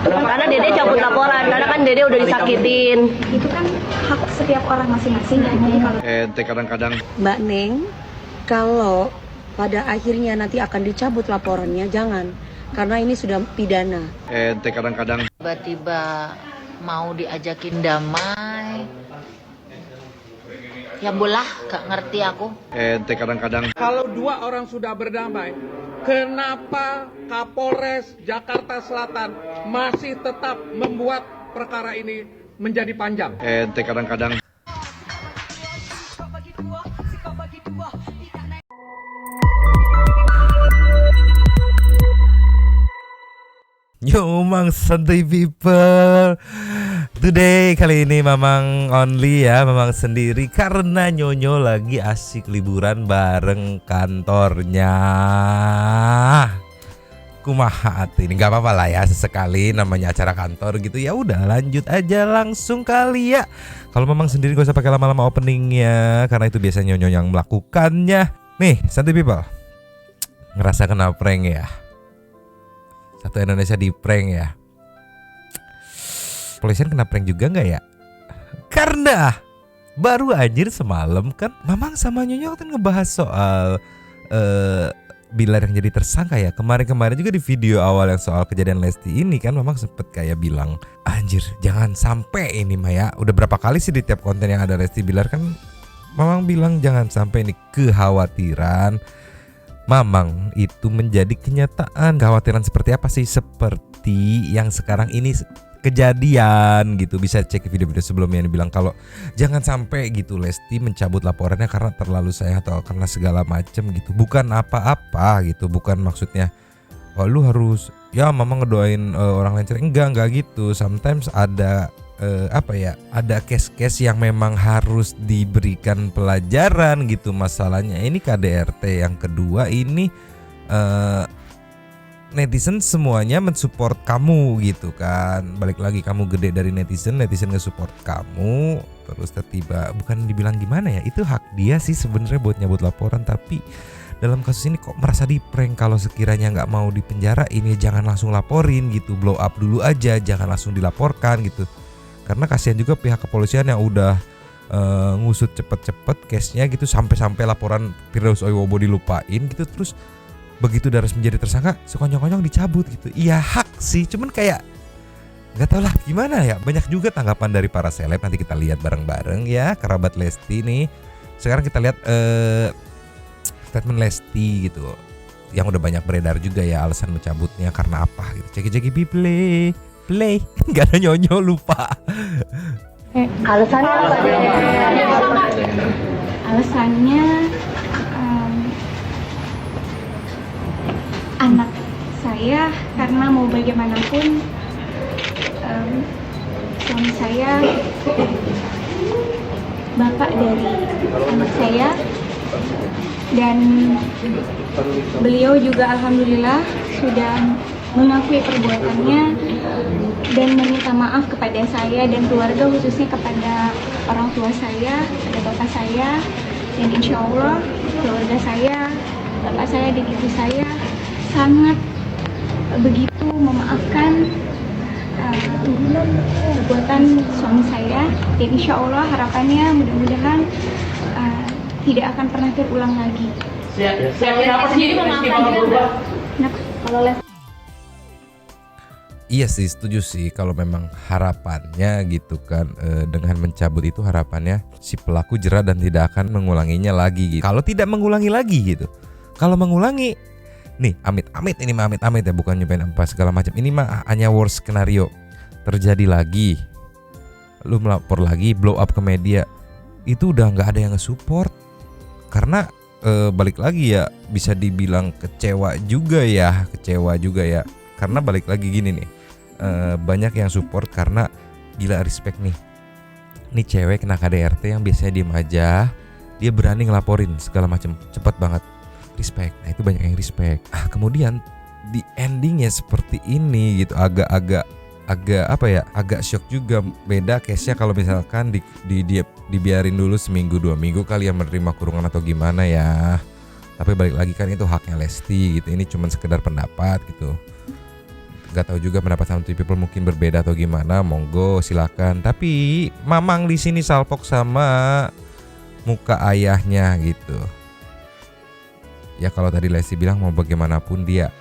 Karena Dede cabut laporan, karena kan Dede udah disakitin. Itu kan hak setiap orang masing-masing. Jadi kalau kadang-kadang Mbak Neng, kalau pada akhirnya nanti akan dicabut laporannya, jangan. Karena ini sudah pidana. kadang-kadang Tiba-tiba mau diajakin damai. Ya bolah, gak ngerti aku. kadang-kadang Kalau dua orang sudah berdamai, kenapa Kapolres Jakarta Selatan masih tetap membuat perkara ini menjadi panjang? kadang-kadang Yo Mang Santuy People. Today kali ini Mamang only ya, Mamang sendiri karena Nyonyo lagi asik liburan bareng kantornya. Kumaha atuh ini, nggak apa-apa lah ya, sesekali namanya acara kantor gitu. Ya udah lanjut aja langsung kali ya. Kalau Mamang sendiri gak usah pakai lama-lama openingnya, karena itu biasanya Nyonyo yang melakukannya. Nih Santuy People, ngerasa kena prank ya? Satu Indonesia di prank ya. Polisian kena prank juga nggak ya? Karena baru anjir semalam kan Mamang sama Nyonyo kan ngebahas soal Bilar yang jadi tersangka ya. Kemarin juga di video awal yang soal kejadian Lesti ini kan Mamang sempet kayak bilang, anjir jangan sampai ini Maya. Udah berapa kali sih di tiap konten yang ada Lesti Bilar kan Mamang bilang jangan sampai ini kekhawatiran Mamang itu menjadi kenyataan. Kekhawatiran seperti apa sih? Seperti yang sekarang ini kejadian gitu. Bisa cek video-video sebelumnya yang bilang kalau jangan sampai gitu Lesti mencabut laporannya karena terlalu sayang atau karena segala macem gitu. Bukan apa-apa gitu. Bukan maksudnya oh lu harus ya Mamang ngedoain orang lain cerai. Enggak gitu. Sometimes ada ada case-case yang memang harus diberikan pelajaran gitu. Masalahnya ini KDRT yang kedua ini netizen semuanya mensupport kamu gitu kan. Balik lagi kamu gede dari netizen nge-support kamu. Terus tiba bukan dibilang gimana ya, itu hak dia sih sebenarnya buat nyabut laporan. Tapi dalam kasus ini kok merasa di prank. Kalau sekiranya nggak mau dipenjara ini jangan langsung laporin gitu. Blow up dulu aja, jangan langsung dilaporkan gitu. Karena kasihan juga pihak kepolisian yang udah ngusut cepet-cepet case-nya gitu, sampai laporan Firdaus Oiwobo dilupain gitu. Terus begitu Daras menjadi tersangka sekonyong-konyong dicabut gitu. Iya hak sih, cuman kayak nggak tahu lah gimana ya. Banyak juga tanggapan dari para seleb, nanti kita lihat bareng-bareng ya. Kerabat Lesti nih. Sekarang kita lihat statement Lesti gitu, yang udah banyak beredar juga ya alasan mencabutnya karena apa gitu. Ceki-ceki play nggak ada Nyonyo lupa. alasannya apa deh? Alasannya anak saya, karena mau bagaimanapun suami saya bapak dari anak saya, dan beliau juga alhamdulillah sudah mengakui perbuatannya dan meminta maaf kepada saya dan keluarga, khususnya kepada orang tua saya, kepada bapak saya, dan insya Allah keluarga saya, bapak saya dan ibu saya sangat begitu memaafkan perbuatan suami saya, dan insya Allah harapannya mudah-mudahan tidak akan pernah terulang lagi. Kenapa sendiri memaafkan juga? Kalau Iya sih, setuju sih kalau memang harapannya gitu kan, dengan mencabut itu harapannya si pelaku jera dan tidak akan mengulanginya lagi gitu. Kalau tidak mengulangi lagi gitu. Kalau mengulangi nih amit-amit, ini mah amit-amit ya, bukan nyobain apa segala macam. Ini mah hanya worst skenario. Terjadi lagi, lu melapor lagi, blow up ke media, itu udah nggak ada yang nge-support. Karena balik lagi ya, bisa dibilang kecewa juga ya. Karena balik lagi gini nih, banyak yang support karena gila respect nih. Nih cewek kena KDRT yang biasanya diem aja, dia berani ngelaporin segala macam, cepet banget, respect. Nah itu banyak yang respect. Kemudian di endingnya seperti ini gitu, agak shock juga. Beda case-nya kalau misalkan dibiarin dulu seminggu 2 minggu kali ya menerima kurungan atau gimana ya. Tapi balik lagi kan itu haknya Lesti gitu. Ini cuma sekedar pendapat gitu. Gak tahu juga pendapat Santuy People mungkin berbeda atau gimana, monggo silakan. Tapi Mamang di sini salpok sama muka ayahnya gitu. Ya kalau tadi Lesti bilang mau bagaimanapun dia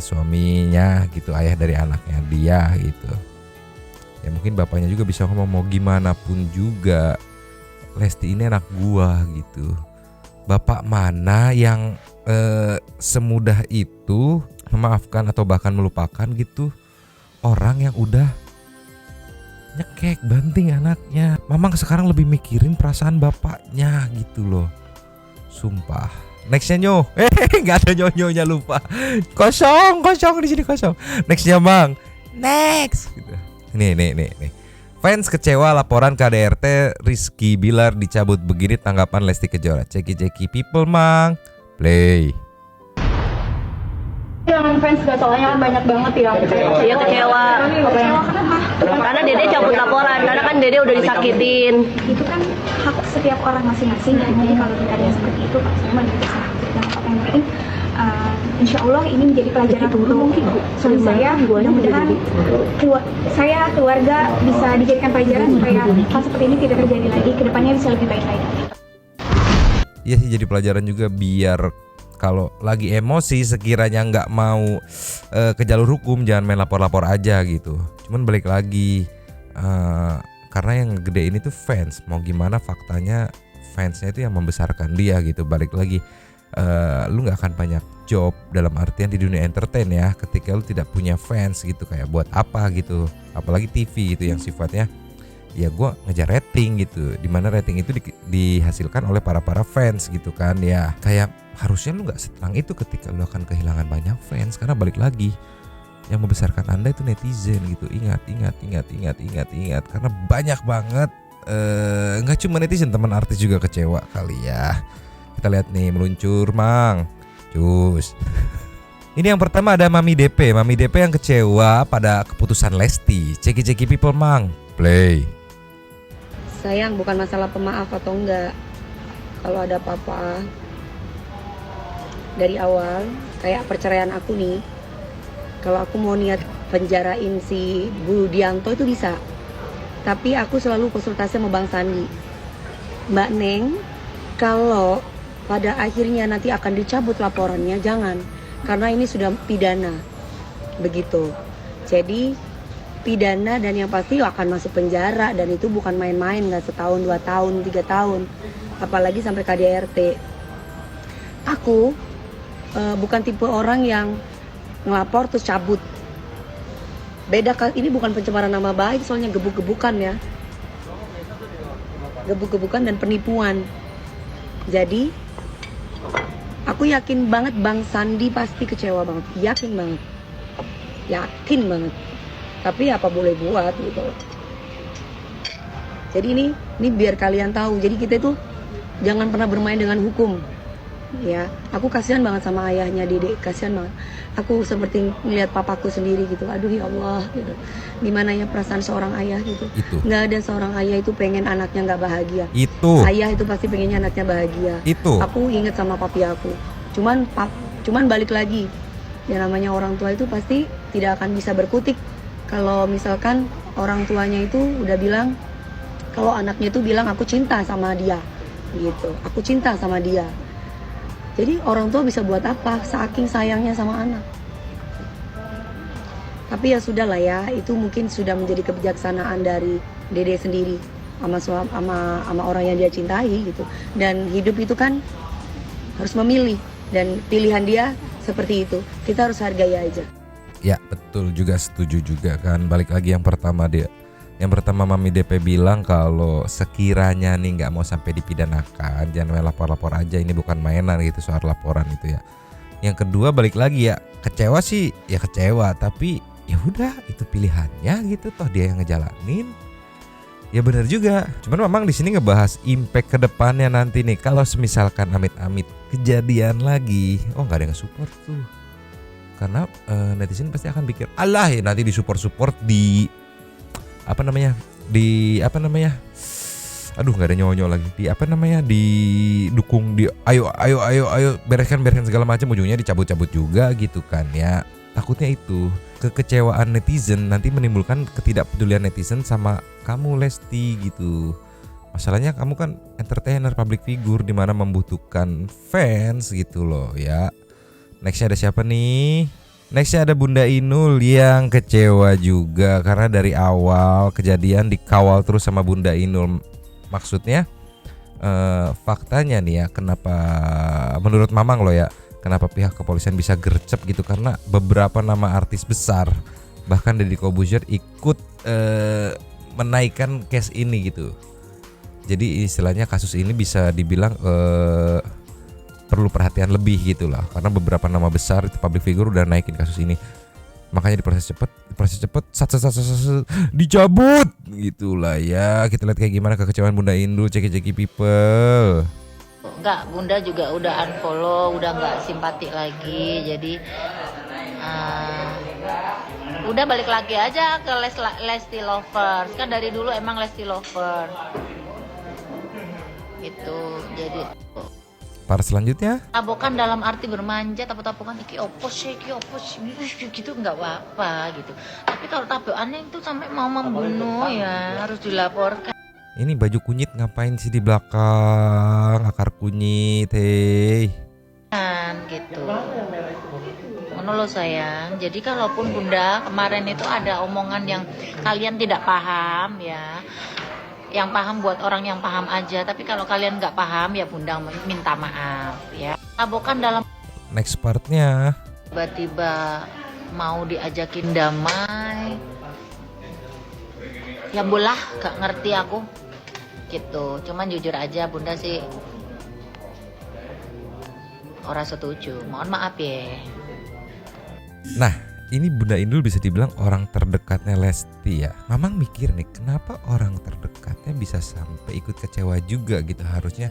suaminya gitu, ayah dari anaknya dia gitu. Ya mungkin bapaknya juga bisa ngomong mau gimana pun juga Lesti ini anak gua gitu. Bapak mana yang semudah itu memaafkan atau bahkan melupakan gitu orang yang udah nyekek banting anaknya. Mamang sekarang lebih mikirin perasaan bapaknya gitu loh. Sumpah. Nextnya Nyo. Nggak ada Nyonya, lupa. Kosong di sini kosong. Nextnya Mang. Next gitu. Nih. Fans kecewa laporan KDRT Rizky Bilar dicabut, begini tanggapan Lesti Kejora. Ceki People Mang. Play. Yang fans gak soalnya kan banyak banget yang kecewa. Iya kecewa. Kecewa kenapa? Karena Dede cabut laporan, karena kan Dede udah disakitin. Itu kan hak setiap orang masing-masing ya. Jadi kalau kita ada seperti itu, Pak saya mau diserah. Yang penting, insya Allah ini menjadi pelajaran untuk suami saya. Mudah-mudahan keluarga bisa dijadikan pelajaran supaya hal seperti ini tidak terjadi lagi. Kedepannya bisa lebih baik lagi. Iya sih, jadi pelajaran juga biar kalau lagi emosi sekiranya nggak mau ke jalur hukum jangan main lapor-lapor aja gitu. Cuman balik lagi karena yang gede ini tuh fans, mau gimana faktanya fansnya itu yang membesarkan dia gitu. Balik lagi lu nggak akan banyak job dalam artian di dunia entertain ya ketika lu tidak punya fans gitu. Kayak buat apa gitu, apalagi TV gitu yang sifatnya ya gue ngejar rating gitu, dimana rating itu dihasilkan oleh para fans gitu kan ya. Kayak harusnya lu nggak setenang itu ketika lu akan kehilangan banyak fans, karena balik lagi yang membesarkan anda itu netizen gitu. Ingat karena banyak banget nggak cuma netizen, teman artis juga kecewa kali ya. Kita lihat nih, meluncur Mang cus. Ini yang pertama ada Mami DP yang kecewa pada keputusan Lesti. Ceki People Mang. Play. Sayang, bukan masalah pemaaf atau enggak. Kalau ada apa-apa dari awal, kayak perceraian aku nih, kalau aku mau niat penjarain si Budianto itu bisa. Tapi aku selalu konsultasi sama Bang Sandi. Mbak Neng, kalau pada akhirnya nanti akan dicabut laporannya, jangan. Karena ini sudah pidana. Begitu. Jadi pidana dan yang pasti akan masuk penjara, dan itu bukan main-main, nggak setahun, 2 tahun, 3 tahun, apalagi sampai KDRT. Aku bukan tipe orang yang ngelapor terus cabut. Beda, ini bukan pencemaran nama baik, soalnya gebuk-gebukan ya, gebuk-gebukan dan penipuan. Jadi aku yakin banget Bang Sandi pasti kecewa banget, yakin banget. Tapi apa boleh buat gitu. Jadi ini biar kalian tahu. Jadi kita itu jangan pernah bermain dengan hukum. Ya, aku kasihan banget sama ayahnya Dede, kasihan banget. Aku seperti ngelihat papaku sendiri gitu. Aduh ya Allah gitu. Gimana ya perasaan seorang ayah gitu. Nggak ada seorang ayah itu pengen anaknya nggak bahagia. Ayah itu pasti pengennya anaknya bahagia. Aku inget sama papi aku. Cuman balik lagi. Ya namanya orang tua itu pasti tidak akan bisa berkutik. Kalau misalkan orang tuanya itu udah bilang, kalau anaknya itu bilang aku cinta sama dia gitu, aku cinta sama dia. Jadi orang tua bisa buat apa, saking sayangnya sama anak. Tapi ya sudah lah ya, itu mungkin sudah menjadi kebijaksanaan dari Dede sendiri sama orang yang dia cintai gitu. Dan hidup itu kan harus memilih, dan pilihan dia seperti itu, kita harus hargai aja. Ya betul juga, setuju juga kan. Balik lagi yang pertama Mami DP bilang kalau sekiranya nih nggak mau sampai dipidanakan, jangan main lapor-lapor aja, ini bukan mainan gitu soal laporan itu ya. Yang kedua balik lagi ya, kecewa sih ya kecewa, tapi ya udah itu pilihannya gitu, toh dia yang ngejalanin. Ya benar juga. Cuman memang di sini ngebahas impact ke depannya nanti nih, kalau misalkan amit-amit kejadian lagi, oh nggak ada yang support tuh. Karena netizen pasti akan pikir, alah ya nanti disupport di aduh nggak ada nyonyo lagi, didukung, ayo bereskan segala macam, ujungnya dicabut-cabut juga gitu kan ya. takutnya itu kekecewaan netizen nanti menimbulkan ketidakpedulian netizen sama kamu Lesti gitu. Masalahnya kamu kan entertainer, public figure di mana membutuhkan fans gitu loh ya. Nextnya ada siapa nih? Nextnya ada Bunda Inul yang kecewa juga karena dari awal kejadian dikawal terus sama Bunda Inul. Maksudnya faktanya nih ya, kenapa menurut Mamang loh ya, kenapa pihak kepolisian bisa gercep gitu, karena beberapa nama artis besar bahkan Deddy Corbuzier ikut menaikkan case ini gitu. Jadi istilahnya kasus ini bisa dibilang perlu perhatian lebih gitulah, karena beberapa nama besar itu public figure udah naikin kasus ini. Makanya diproses cepet dicabut gitulah ya. Kita lihat kayak gimana kekecewaan Bunda Inul, ceki people. Enggak, Bunda juga udah unfollow, udah nggak simpati lagi. Jadi udah balik lagi aja ke Lesti Lovers. Kan dari dulu emang Lesti Lover gitu. Jadi Para selanjutnya tabokan dalam arti bermanja, tabokan iki opos gitu nggak apa-apa gitu. Tapi kalau tabokannya itu sampai mau membunuh ya harus dilaporkan. ini baju kunyit ngapain sih di belakang, akar kunyit Gitu. Ngono loh sayang. Jadi kalaupun Bunda kemarin itu ada omongan yang kalian tidak paham ya. Yang paham buat orang yang paham aja, tapi kalau kalian nggak paham ya Bunda minta maaf ya. Tabokan dalam Next partnya tiba-tiba mau diajakin damai ya bolah, gak ngerti aku gitu. Cuman jujur aja Bunda sih ora setuju, mohon maaf ya. Nah, ini Bunda Inul bisa dibilang orang terdekatnya Lesti ya. Mamang mikir nih, kenapa orang terdekatnya bisa sampai ikut kecewa juga gitu. Harusnya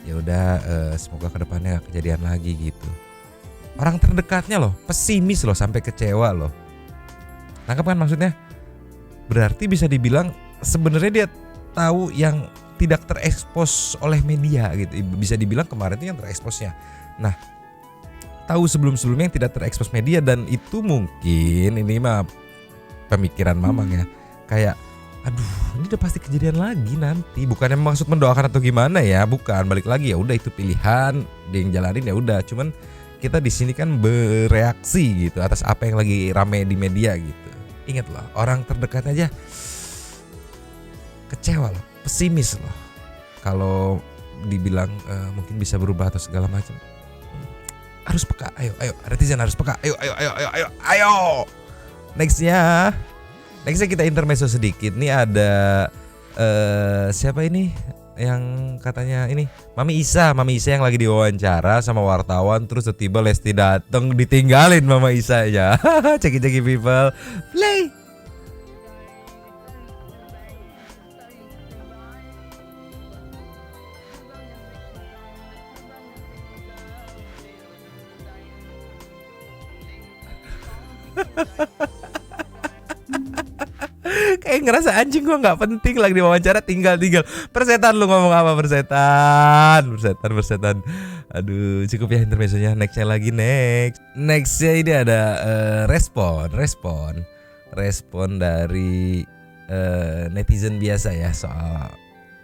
ya udah semoga kedepannya gak kejadian lagi gitu. Orang terdekatnya loh, pesimis loh sampai kecewa loh. Nangkep kan maksudnya? Berarti bisa dibilang sebenarnya dia tahu yang tidak terekspos oleh media gitu. Bisa dibilang kemarin itu yang tereksposnya. Nah, tahu sebelum-sebelumnya yang tidak terekspos media, dan itu mungkin ini mah pemikiran Mamang ya, kayak aduh ini udah pasti kejadian lagi nanti. Bukannya maksud mendoakan atau gimana ya, bukan, balik lagi ya udah itu pilihan dia yang jalanin ya udah. Cuman kita di sini kan bereaksi gitu atas apa yang lagi rame di media gitu. Ingat loh, orang terdekat aja kecewa loh, pesimis loh. Kalau dibilang mungkin bisa berubah atau segala macam, harus peka. Ayo netizen harus peka. Ayo. Nextnya kita intermezzo sedikit. Nih ada siapa ini yang katanya ini Mami Isa yang lagi diwawancara sama wartawan, terus tiba-tiba Lesti dateng ditinggalin Mama Isa ya. Ceki people play. Kayak ngerasa anjing gua nggak penting lagi diwawancara, tinggal persetan. Lu ngomong apa persetan. Aduh, cukup ya intermezzonya. Nextnya nextnya ini ada respon dari netizen biasa ya soal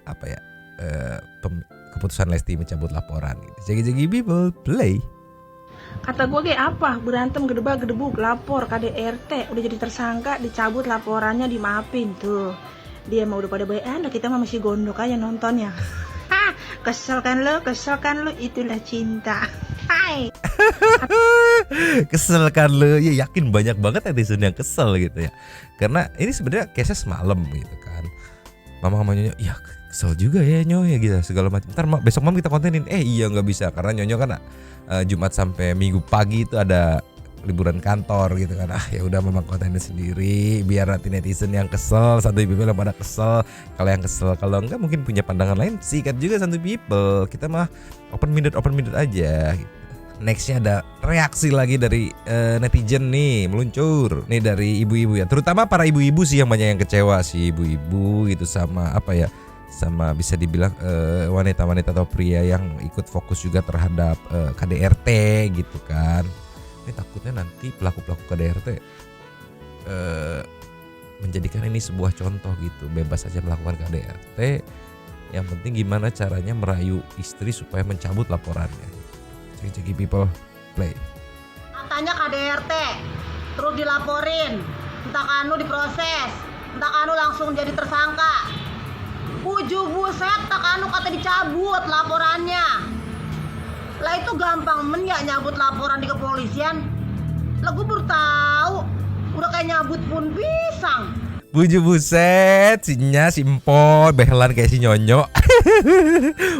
apa ya, keputusan Lesti mencabut laporan gitu. Jagi people play. Kata gue kayak apa, berantem gedebuk lapor KDRT, udah jadi tersangka, dicabut laporannya, dimaafin tuh. Dia mau udah pada bayan, kita mah masih gondok aja nontonnya. Kesel kan lo, itulah cinta. Hai. Kesel kan lo, ya yakin banyak banget netizen yang kesel gitu ya. Karena ini sebenarnya case-nya semalam gitu kan. Mama sama Nyonya, ya kesel juga ya Nyonya gitu segala macam. Ntar besok malam kita kontenin. Iya nggak bisa karena Nyonya kan Jumat sampai Minggu pagi itu ada liburan kantor gitu kan. Ya udah memang kontenin sendiri biar nanti netizen yang kesel, santuy people yang pada kesel. Kalau yang kesel, kalau enggak mungkin punya pandangan lain, sikat juga santuy people. Kita mah open minded aja gitu. Nextnya ada reaksi lagi dari netizen nih meluncur nih dari ibu-ibu ya, terutama para ibu-ibu sih yang banyak yang kecewa sih, ibu-ibu gitu sama apa ya, sama bisa dibilang wanita-wanita atau pria yang ikut fokus juga terhadap KDRT gitu kan. Ini takutnya nanti pelaku-pelaku KDRT menjadikan ini sebuah contoh gitu, bebas saja melakukan KDRT. Yang penting gimana caranya merayu istri supaya mencabut laporannya. Ceki people play. Katanya KDRT, terus dilaporin, entah kanu diproses, entah kanu langsung jadi tersangka. Buset, tak kanu kata dicabut laporannya. Lah itu gampang ya nyabut laporan di kepolisian. Lah gue baru tahu, udah kayak nyabut pun pisang. Buset, sinya simpol, behelan kayak si Nyonyo.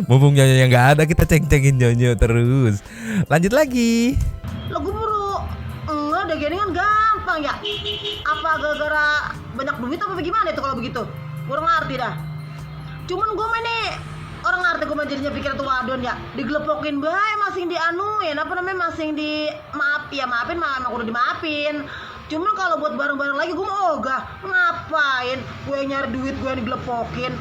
Mumpung Nyonyo yang nggak ada, kita ceng-cengin Nyonyo terus. Lanjut lagi. Lah gue baru enggak deh, gini kan gampang ya. Apa gara-gara banyak duit apa gimana itu kalau begitu? Kurang ngerti dah. Cuman gue nih orang ngerti, gue jadinya pikir tuh wadon ya, digelepokin bae masing dianuin, apa namanya, masing di maafin mah emang udah dimaafin. Cuman kalau buat bareng-bareng lagi gue mau ogah, ngapain gue nyari duit gue digelepokin.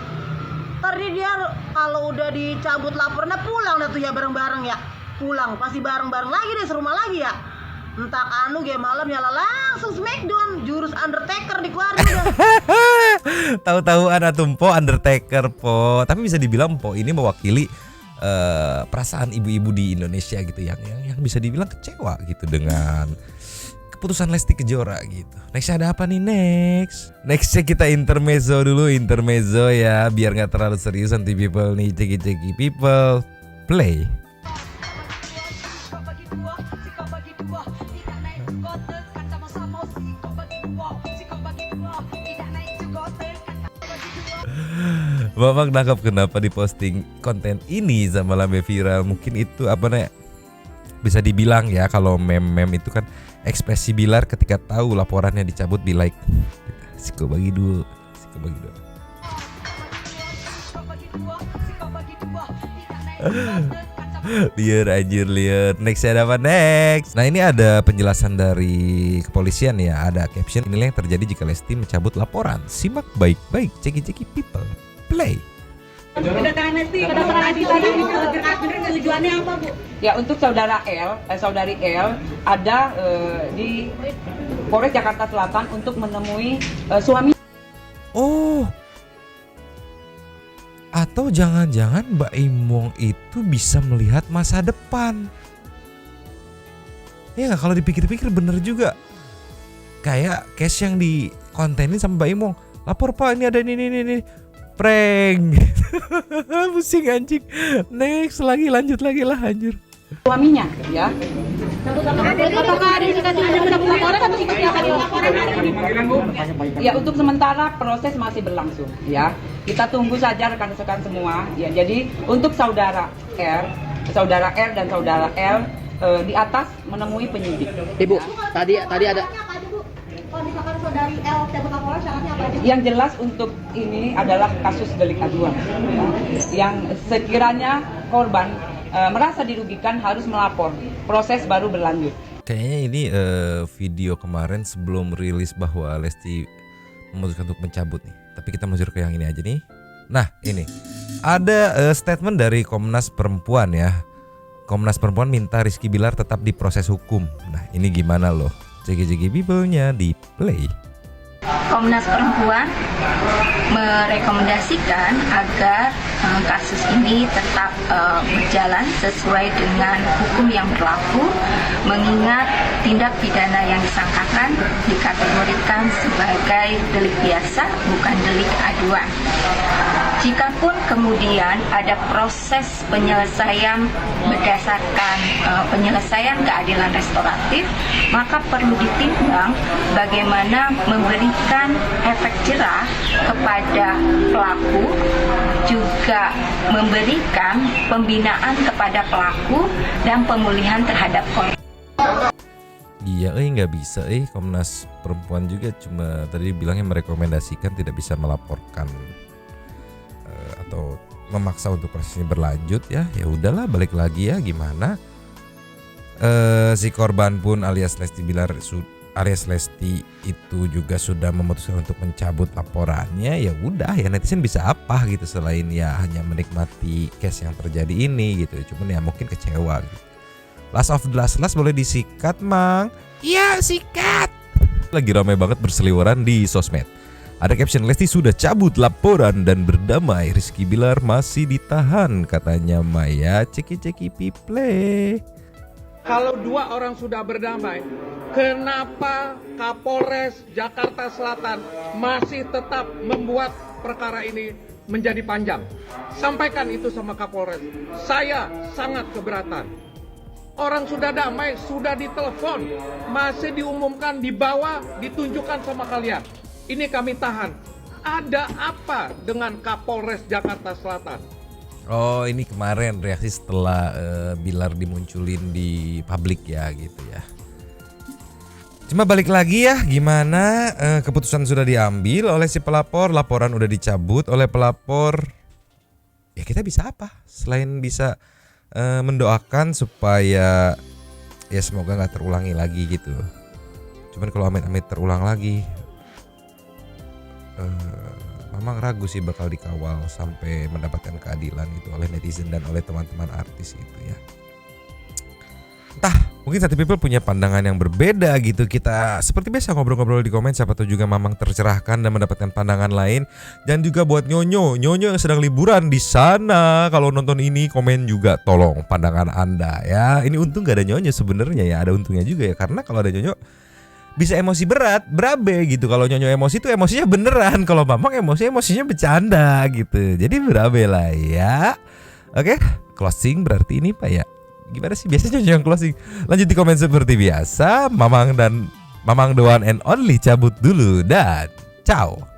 Tadi dia kalau udah dicabut laporannya pulang dah tuh ya bareng-bareng ya, pulang pasti bareng-bareng lagi deh, serumah lagi ya. Entah anu game malam nyala langsung Smackdown, jurus Undertaker dikeluarin udah. Tahu-tahu anak tumpo Undertaker po, tapi bisa dibilang po ini mewakili perasaan ibu-ibu di Indonesia gitu yang bisa dibilang kecewa gitu dengan keputusan Lesti Kejora gitu. Next ada apa nih nextnya kita intermezzo dulu, intermezzo ya, biar nggak terlalu serius nanti people nih. Ceki people play. Bapak nangkap kenapa diposting konten ini sama Lambe Viral. Mungkin itu apa nih, bisa dibilang ya, kalau meme itu kan ekspresi Bilar ketika tahu laporannya dicabut, be like siko bagi dua. Liar. Next ada apa next? Nah ini ada penjelasan dari kepolisian ya, ada caption, inilah yang terjadi jika Lesti mencabut laporan. Simak baik-baik, ceki people play. Kedatangan Lesti tadi tujuannya apa, Bu? Ya, untuk saudari L ada di Polres Jakarta Selatan untuk menemui suami. Oh, atau jangan-jangan Mbak Imong itu bisa melihat masa depan. Ya nggak, kalau dipikir-pikir bener juga. Kayak case yang di kontenin sama Mbak Imong, lapor Pak, ini ada ini. Prank. Pusing anjing. Next lagi, lanjut lagi lah anjir. Suaminya ya. Ya, untuk sementara proses masih berlangsung ya. Kita tunggu saja rekan-rekan semua ya. Jadi untuk saudara R dan saudara L di atas menemui penyidik. Ibu, tadi ada Kalau misalkan saudari L cabut laporan syaratnya apa aja? Yang jelas untuk ini adalah kasus delik aduan ya. Yang sekiranya korban merasa dirugikan harus melapor, proses baru berlanjut. Kayaknya ini video kemarin sebelum rilis bahwa Lesti memutuskan untuk mencabut nih. Tapi kita menuju ke yang ini aja nih. Nah ini ada statement dari Komnas Perempuan ya. Komnas Perempuan minta Rizky Bilar tetap diproses hukum. Nah ini gimana loh? Ceki people-nya di play. Komnas Perempuan merekomendasikan agar kasus ini tetap berjalan sesuai dengan hukum yang berlaku, mengingat tindak pidana yang disangkakan dikategorikan sebagai delik biasa, bukan delik aduan. Jikapun kemudian ada proses penyelesaian berdasarkan penyelesaian keadilan restoratif, maka perlu ditimbang bagaimana memberikan efek jerah kepada pelaku, juga memberikan pembinaan kepada pelaku dan pemulihan terhadap korban. Iya, nggak bisa, Komnas Perempuan juga cuma tadi bilangnya merekomendasikan tidak bisa melaporkan atau memaksa untuk proses ini berlanjut ya. Ya udahlah, balik lagi ya, gimana? Si korban pun alias Lesti Bilar alias Lesti itu juga sudah memutuskan untuk mencabut laporannya. Ya udah ya, netizen bisa apa gitu selain ya hanya menikmati case yang terjadi ini gitu. Cuman ya mungkin kecewa gitu. Last of the last boleh disikat, Mang. Iya, sikat. Lagi ramai banget berseliweran di sosmed. Ada caption Lesti sudah cabut laporan dan berdamai. Rizky Bilar masih ditahan katanya Maya. Ceki people. Kalau dua orang sudah berdamai, kenapa Kapolres Jakarta Selatan masih tetap membuat perkara ini menjadi panjang? Sampaikan itu sama Kapolres. Saya sangat keberatan. Orang sudah damai, sudah ditelepon, masih diumumkan, dibawa, ditunjukkan sama kalian. Ini kami tahan. Ada apa dengan Kapolres Jakarta Selatan? Oh, ini kemarin reaksi setelah Bilar dimunculin di publik ya gitu ya. Cuma balik lagi ya, gimana keputusan sudah diambil oleh si pelapor, laporan udah dicabut oleh pelapor. Ya kita bisa apa? Selain bisa mendoakan supaya ya semoga nggak terulangi lagi gitu. Cuman kalau amit-amit terulang lagi, memang ragu sih bakal dikawal sampai mendapatkan keadilan itu oleh netizen dan oleh teman-teman artis itu ya. Entah, mungkin Sati People punya pandangan yang berbeda gitu. Kita seperti biasa ngobrol-ngobrol di komen, siapa tahu juga Mamang tercerahkan dan mendapatkan pandangan lain. Dan juga buat Nyonyo yang sedang liburan di sana, kalau nonton ini komen juga tolong pandangan Anda ya. Ini untung gak ada Nyonyo sebenarnya ya, ada untungnya juga ya, karena kalau ada Nyonyo bisa emosi berat, berabe gitu. Kalau Nyonyo emosi tuh emosinya beneran, kalau Mamang emosinya bercanda gitu. Jadi berabe lah ya. Oke, closing berarti ini Pak ya. Gimana sih biasanya Nyonyo yang closing? Lanjut di komen seperti biasa. Mamang the one and only cabut dulu dan ciao.